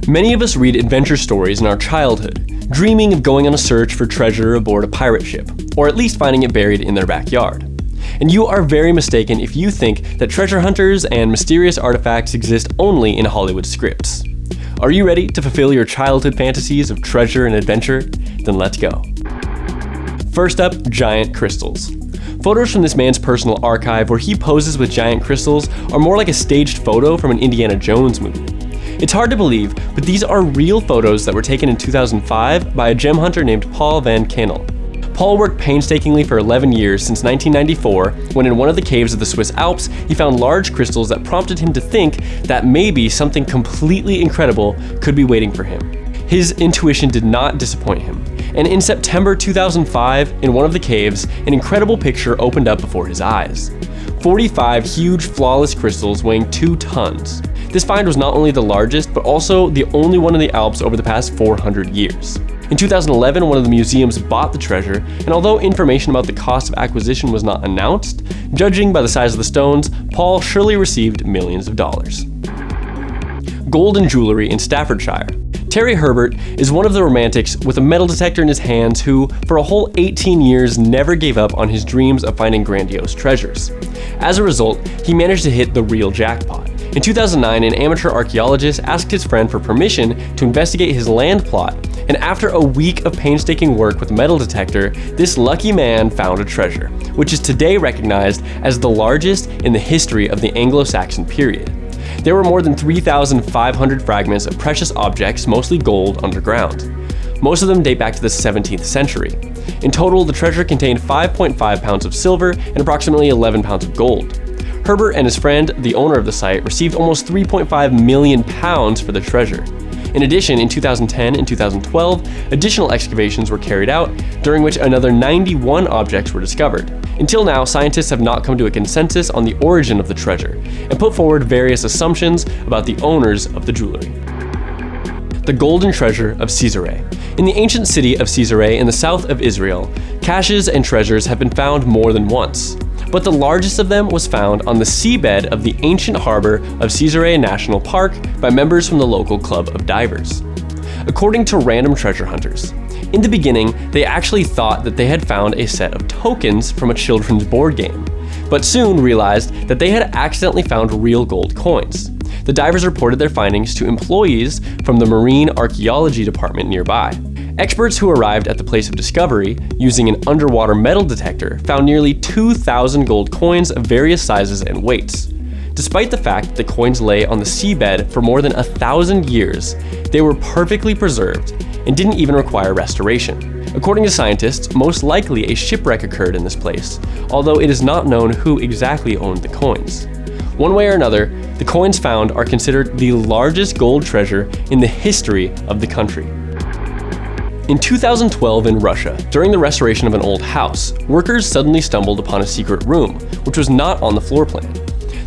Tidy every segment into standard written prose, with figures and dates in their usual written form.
Many of us read adventure stories in our childhood, dreaming of going on a search for treasure aboard a pirate ship, or at least finding it buried in their backyard. And you are very mistaken if you think that treasure hunters and mysterious artifacts exist only in Hollywood scripts. Are you ready to fulfill your childhood fantasies of treasure and adventure? Then let's go. First up, giant crystals. Photos from this man's personal archive where he poses with giant crystals are more like a staged photo from an Indiana Jones movie. It's hard to believe, but these are real photos that were taken in 2005 by a gem hunter named Paul Van Kannel. Paul worked painstakingly for 11 years since 1994, when in one of the caves of the Swiss Alps, he found large crystals that prompted him to think that maybe something completely incredible could be waiting for him. His intuition did not disappoint him, and in September 2005, in one of the caves, an incredible picture opened up before his eyes. 45 huge, flawless crystals weighing 2 tons. This find was not only the largest, but also the only one in the Alps over the past 400 years. In 2011, one of the museums bought the treasure, and although information about the cost of acquisition was not announced, judging by the size of the stones, Paul surely received millions of dollars. Gold and jewelry in Staffordshire. Terry Herbert is one of the romantics with a metal detector in his hands who, for a whole 18 years, never gave up on his dreams of finding grandiose treasures. As a result, he managed to hit the real jackpot. In 2009, an amateur archaeologist asked his friend for permission to investigate his land plot, and after a week of painstaking work with a metal detector, this lucky man found a treasure, which is today recognized as the largest in the history of the Anglo-Saxon period. There were more than 3,500 fragments of precious objects, mostly gold, underground. Most of them date back to the 17th century. In total, the treasure contained 5.5 pounds of silver and approximately 11 pounds of gold. Herbert and his friend, the owner of the site, received almost 3.5 million pounds for the treasure. In addition, in 2010 and 2012, additional excavations were carried out, during which another 91 objects were discovered. Until now, scientists have not come to a consensus on the origin of the treasure, and put forward various assumptions about the owners of the jewelry. The golden treasure of Caesarea. In the ancient city of Caesarea in the south of Israel, caches and treasures have been found more than once. But the largest of them was found on the seabed of the ancient harbor of Caesarea National Park by members from the local club of divers. According to random treasure hunters, in the beginning, they actually thought that they had found a set of tokens from a children's board game, but soon realized that they had accidentally found real gold coins. The divers reported their findings to employees from the Marine Archaeology Department nearby. Experts who arrived at the place of discovery using an underwater metal detector found nearly 2,000 gold coins of various sizes and weights. Despite the fact that the coins lay on the seabed for more than 1,000 years, they were perfectly preserved and didn't even require restoration. According to scientists, most likely a shipwreck occurred in this place, although it is not known who exactly owned the coins. One way or another, the coins found are considered the largest gold treasure in the history of the country. In 2012 in Russia, during the restoration of an old house, workers suddenly stumbled upon a secret room, which was not on the floor plan.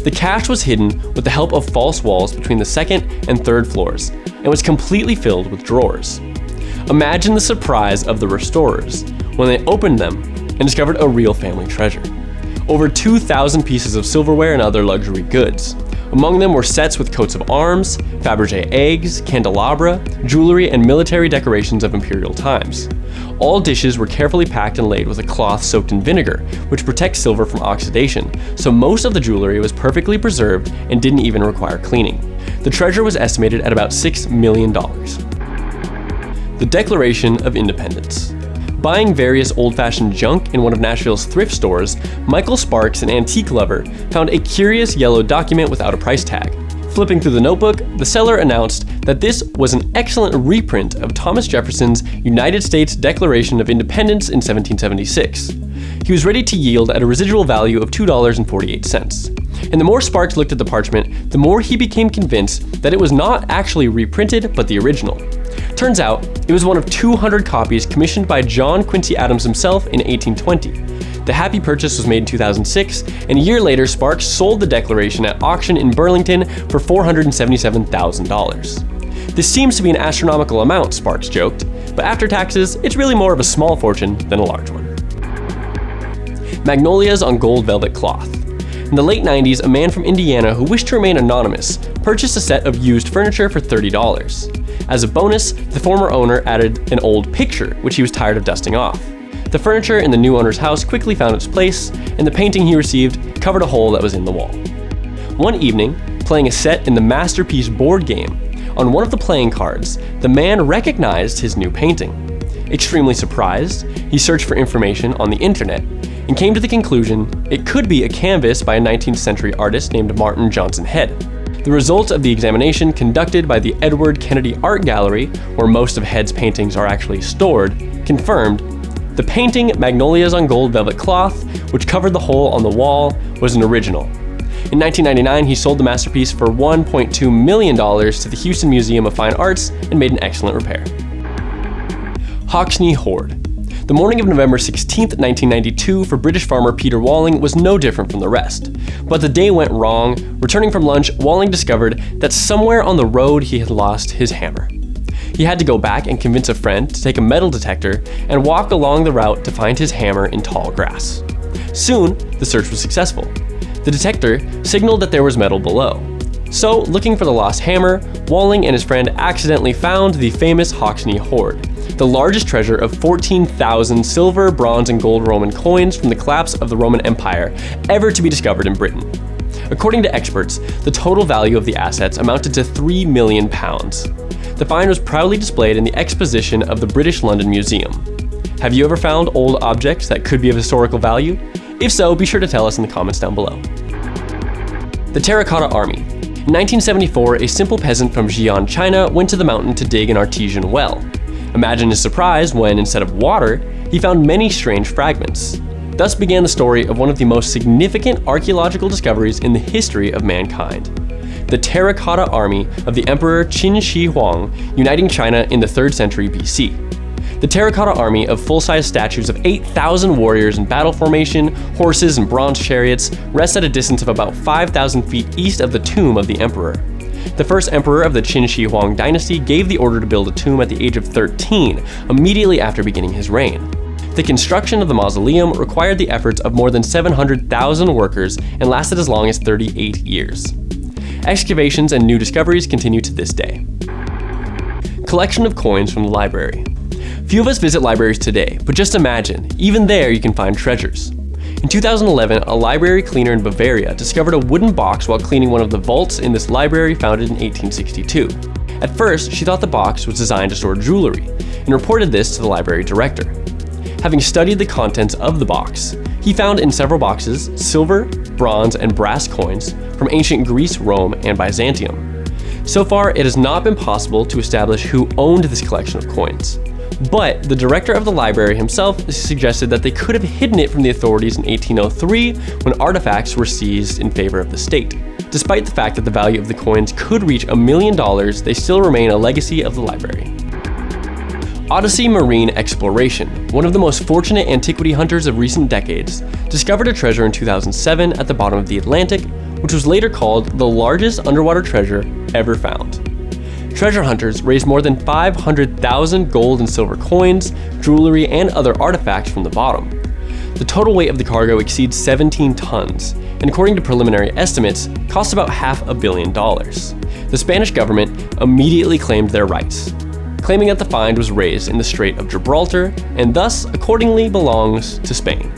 The cache was hidden with the help of false walls between the second and third floors, and was completely filled with drawers. Imagine the surprise of the restorers when they opened them and discovered a real family treasure. Over 2,000 pieces of silverware and other luxury goods. Among them were sets with coats of arms, Fabergé eggs, candelabra, jewelry, and military decorations of imperial times. All dishes were carefully packed and laid with a cloth soaked in vinegar, which protects silver from oxidation, so most of the jewelry was perfectly preserved and didn't even require cleaning. The treasure was estimated at about $6 million. The Declaration of Independence. Buying various old-fashioned junk in one of Nashville's thrift stores, Michael Sparks, an antique lover, found a curious yellow document without a price tag. Flipping through the notebook, the seller announced that this was an excellent reprint of Thomas Jefferson's United States Declaration of Independence in 1776. He was ready to yield at a residual value of $2.48. And the more Sparks looked at the parchment, the more he became convinced that it was not actually reprinted, but the original. Turns out, it was one of 200 copies commissioned by John Quincy Adams himself in 1820. The happy purchase was made in 2006, and a year later, Sparks sold the Declaration at auction in Burlington for $477,000. This seems to be an astronomical amount, Sparks joked, but after taxes, it's really more of a small fortune than a large one. Magnolias on gold velvet cloth. In the late 90s, a man from Indiana who wished to remain anonymous purchased a set of used furniture for $30. As a bonus, the former owner added an old picture, which he was tired of dusting off. The furniture in the new owner's house quickly found its place, and the painting he received covered a hole that was in the wall. One evening, playing a set in the Masterpiece board game, on one of the playing cards, the man recognized his new painting. Extremely surprised, he searched for information on the internet and came to the conclusion it could be a canvas by a 19th century artist named Martin Johnson Head. The results of the examination conducted by the Edward Kennedy Art Gallery, where most of Head's paintings are actually stored, confirmed the painting Magnolias on Gold Velvet Cloth, which covered the hole on the wall, was an original. In 1999, he sold the masterpiece for $1.2 million to the Houston Museum of Fine Arts and made an excellent repair. Hoxne Hoard. The morning of November 16, 1992 for British farmer Peter Walling was no different from the rest. But the day went wrong. Returning from lunch, Walling discovered that somewhere on the road he had lost his hammer. He had to go back and convince a friend to take a metal detector and walk along the route to find his hammer in tall grass. Soon, the search was successful. The detector signaled that there was metal below. So, looking for the lost hammer, Walling and his friend accidentally found the famous Hoxne Hoard, the largest treasure of 14,000 silver, bronze, and gold Roman coins from the collapse of the Roman Empire ever to be discovered in Britain. According to experts, the total value of the assets amounted to £3 million. The find was proudly displayed in the exposition of the British London Museum. Have you ever found old objects that could be of historical value? If so, be sure to tell us in the comments down below. The Terracotta Army. In 1974, a simple peasant from Xi'an, China went to the mountain to dig an artesian well. Imagine his surprise when, instead of water, he found many strange fragments. Thus began the story of one of the most significant archaeological discoveries in the history of mankind. The Terracotta Army of the Emperor Qin Shi Huang, uniting China in the 3rd century BC. The Terracotta Army of full-size statues of 8,000 warriors in battle formation, horses and bronze chariots, rests at a distance of about 5,000 feet east of the tomb of the emperor. The first emperor of the Qin Shi Huang dynasty gave the order to build a tomb at the age of 13, immediately after beginning his reign. The construction of the mausoleum required the efforts of more than 700,000 workers and lasted as long as 38 years. Excavations and new discoveries continue to this day. Collection of coins from the library. Few of us visit libraries today, but just imagine, even there you can find treasures. In 2011, a library cleaner in Bavaria discovered a wooden box while cleaning one of the vaults in this library founded in 1862. At first, she thought the box was designed to store jewelry, and reported this to the library director. Having studied the contents of the box, he found in several boxes silver, bronze, and brass coins from ancient Greece, Rome, and Byzantium. So far, it has not been possible to establish who owned this collection of coins. But the director of the library himself suggested that they could have hidden it from the authorities in 1803 when artifacts were seized in favor of the state. Despite the fact that the value of the coins could reach $1 million, they still remain a legacy of the library. Odyssey Marine Exploration, one of the most fortunate antiquity hunters of recent decades, discovered a treasure in 2007 at the bottom of the Atlantic, which was later called the largest underwater treasure ever found. Treasure hunters raised more than 500,000 gold and silver coins, jewelry, and other artifacts from the bottom. The total weight of the cargo exceeds 17 tons, and according to preliminary estimates, cost about $500 million. The Spanish government immediately claimed their rights, claiming that the find was raised in the Strait of Gibraltar and thus accordingly belongs to Spain.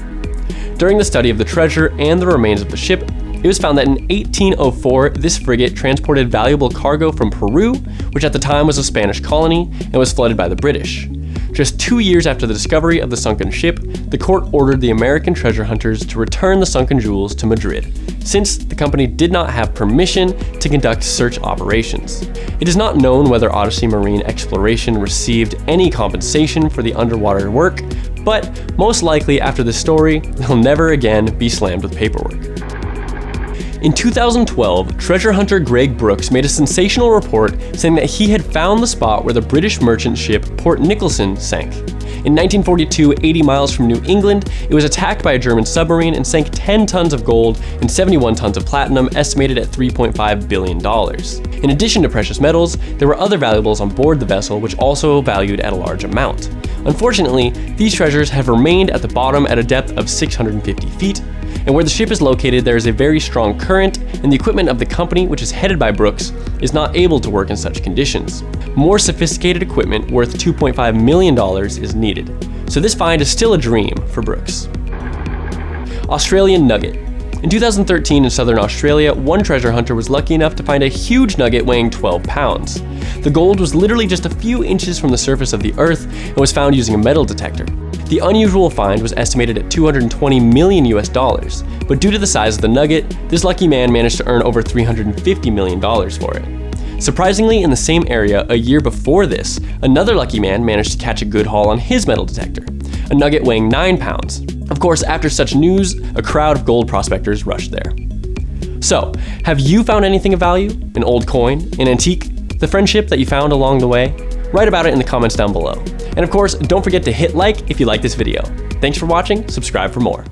During the study of the treasure and the remains of the ship, it was found that in 1804, this frigate transported valuable cargo from Peru, which at the time was a Spanish colony, and was flooded by the British. Just 2 years after the discovery of the sunken ship, the court ordered the American treasure hunters to return the sunken jewels to Madrid, since the company did not have permission to conduct search operations. It is not known whether Odyssey Marine Exploration received any compensation for the underwater work, but most likely after this story, they'll never again be slammed with paperwork. In 2012, treasure hunter Greg Brooks made a sensational report saying that he had found the spot where the British merchant ship Port Nicholson sank. In 1942, 80 miles from New England, it was attacked by a German submarine and sank 10 tons of gold and 71 tons of platinum, estimated at $3.5 billion. In addition to precious metals, there were other valuables on board the vessel which also valued at a large amount. Unfortunately, these treasures have remained at the bottom at a depth of 650 feet, And where the ship is located, there is a very strong current, and the equipment of the company, which is headed by Brooks, is not able to work in such conditions. More sophisticated equipment worth $2.5 million is needed. So this find is still a dream for Brooks. Australian Nugget. In 2013 in southern Australia, one treasure hunter was lucky enough to find a huge nugget weighing 12 pounds. The gold was literally just a few inches from the surface of the earth and was found using a metal detector. The unusual find was estimated at $220 million US, but due to the size of the nugget, this lucky man managed to earn over $350 million for it. Surprisingly, in the same area, a year before this, another lucky man managed to catch a good haul on his metal detector, a nugget weighing 9 pounds. Of course, after such news, a crowd of gold prospectors rushed there. So, have you found anything of value? An old coin? An antique? The friendship that you found along the way? Write about it in the comments down below. And of course, don't forget to hit like if you like this video. Thanks for watching, subscribe for more.